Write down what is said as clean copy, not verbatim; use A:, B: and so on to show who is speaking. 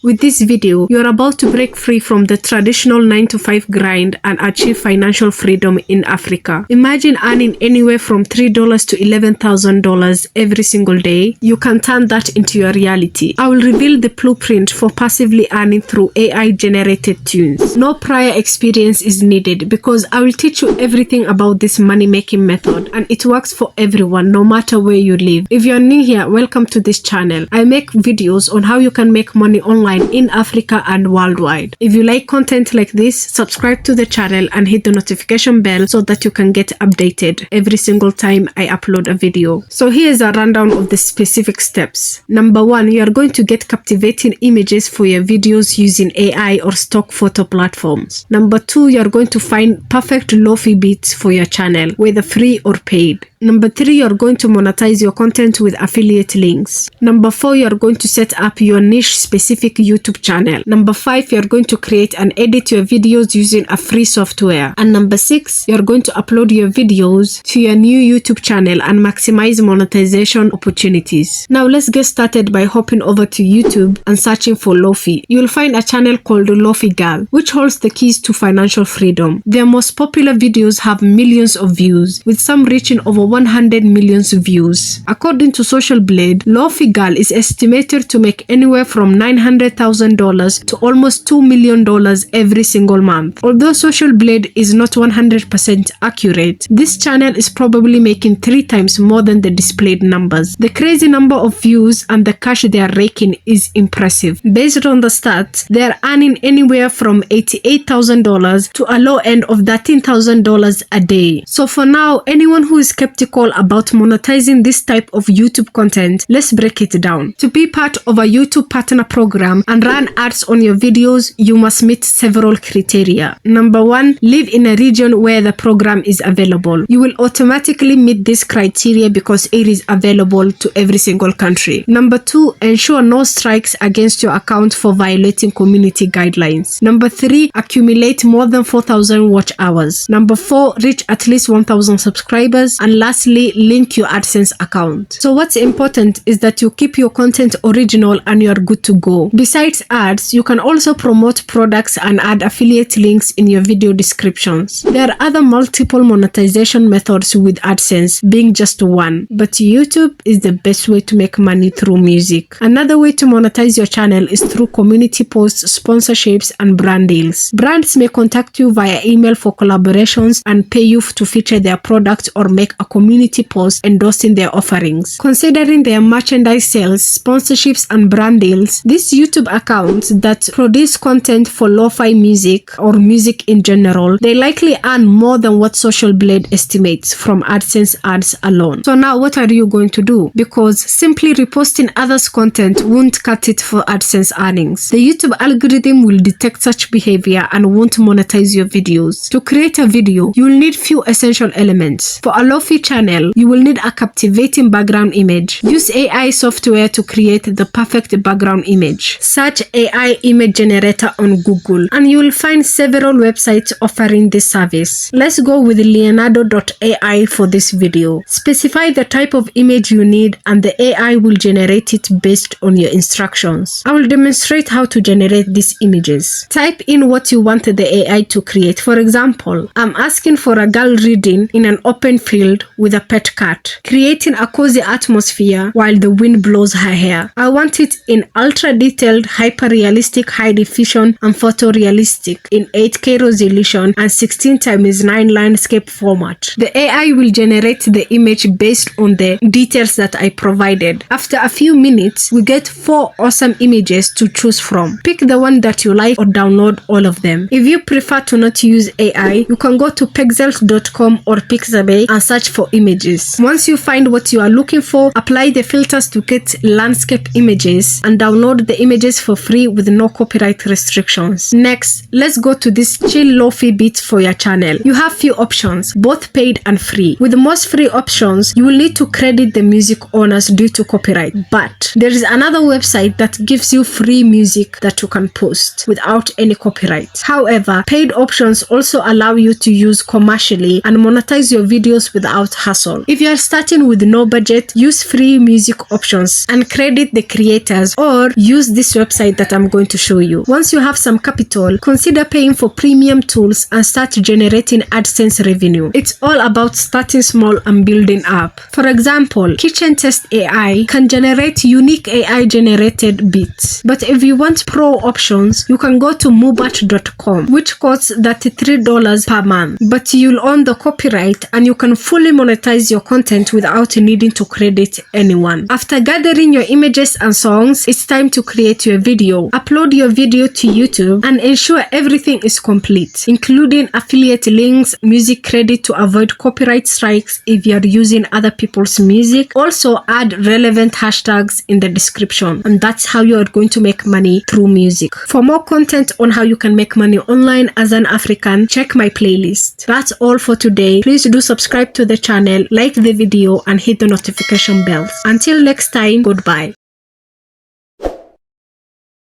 A: With this video, you are about to break free from the traditional 9-to-5 grind and achieve financial freedom in Africa. Imagine earning anywhere from $3 to $11,000 every single day. You can turn that into your reality. I will reveal the blueprint for passively earning through AI-generated tunes. No prior experience is needed because I will teach you everything about this money-making method, and it works for everyone, no matter where you live. If you are new here, welcome to this channel. I make videos on how you can make money online in Africa and worldwide. If you like content like this, subscribe to the channel and hit the notification bell so that you can get updated every single time I upload a video. So here's a rundown of the specific steps. Number 1, you are going to get captivating images for your videos using AI or stock photo platforms. Number 2, you are going to find perfect lo-fi beats for your channel, whether free or paid. Number 3, you are going to monetize your content with affiliate links. Number 4, you are going to set up your niche specific YouTube channel. Number 5, you are going to create and edit your videos using a free software. And number 6, you are going to upload your videos to your new YouTube channel and maximize monetization opportunities. Now let's get started by hopping over to YouTube and searching for Lo-fi. You will find a channel called Lo-fi Girl, which holds the keys to financial freedom. Their most popular videos have millions of views, with some reaching over 100 million views. According to Social Blade, Lo-fi Girl is estimated to make anywhere from $900,000 to almost $2 million every single month. Although Social Blade is not 100% accurate, this channel is probably making 3 times more than the displayed numbers. The crazy number of views and the cash they are raking is impressive. Based on the stats, they are earning anywhere from $88,000 to a low end of $13,000 a day. So for now, anyone who is skeptical about monetizing this type of YouTube content, let's break it down. To be part of a YouTube partner program and run ads on your videos, you must meet several criteria. Number 1, live in a region where the program is available. You will automatically meet this criteria because it is available to every single country. Number 2, ensure no strikes against your account for violating community guidelines. Number 3, accumulate more than 4,000 watch hours. Number 4, reach at least 1,000 subscribers. And lastly, link your AdSense account. So what's important is that you keep your content original and you are good to go. Besides ads, you can also promote products and add affiliate links in your video descriptions. There are other multiple monetization methods with AdSense being just one, but YouTube is the best way to make money through music. Another way to monetize your channel is through community posts, sponsorships, and brand deals. Brands may contact you via email for collaborations and pay you to feature their products or make a community post endorsing their offerings. Considering their merchandise sales, sponsorships, and brand deals, these YouTube accounts that produce content for lo-fi music or music in general, they likely earn more than what Social Blade estimates from AdSense ads alone. So now what are you going to do? Because simply reposting others' content won't cut it for AdSense earnings. The YouTube algorithm will detect such behavior and won't monetize your videos. To create a video, you will need few essential elements. For a lo-fi channel, you will need a captivating background image. Use AI software to create the perfect background image. Search AI image generator on Google and you will find several websites offering this service. Let's go with Leonardo.ai for this video. Specify the type of image you need and the AI will generate it based on your instructions. I will demonstrate how to generate these images. Type in what you want the AI to create. For example, I'm asking for a girl reading in an open field with a pet cat, creating a cozy atmosphere while the wind blows her hair. I want it in ultra detailed, hyper realistic, high definition and photorealistic in 8K resolution and 16:9 landscape format. The AI will generate the image based on the details that I provided. After a few minutes, we get 4 awesome images to choose from. Pick the one that you like or download all of them. If you prefer to not use AI, you can go to pexels.com or Pixabay and search for images. Once you find what you are looking for, apply the filters to get landscape images and download the images for free with no copyright restrictions. Next, let's go to this chill lo-fi beats for your channel. You have few options, both paid and free. With the most free options, you will need to credit the music owners due to copyright, but there is another website that gives you free music that you can post without any copyright. However, paid options also allow you to use commercially and monetize your videos without hustle. If you are starting with no budget, use free music options and credit the creators, or use this website that I'm going to show you. Once you have some capital, consider paying for premium tools and start generating AdSense revenue. It's all about starting small and building up. For example, Kitchen Test AI can generate unique AI generated beats. But if you want pro options, you can go to mubat.com, which costs $33 per month. But you'll own the copyright and you can fully monetize your content without needing to credit anyone. After gathering your images and songs, it's time to create your video. Upload your video to YouTube and ensure everything is complete, including affiliate links, music credit to avoid copyright strikes if you're using other people's music. Also add relevant hashtags in the description, and that's how you are going to make money through music. For more content on how you can make money online as an African, check my playlist. That's all for today. Please do subscribe to the channel, like the video, and hit the notification bells. Until next time, goodbye.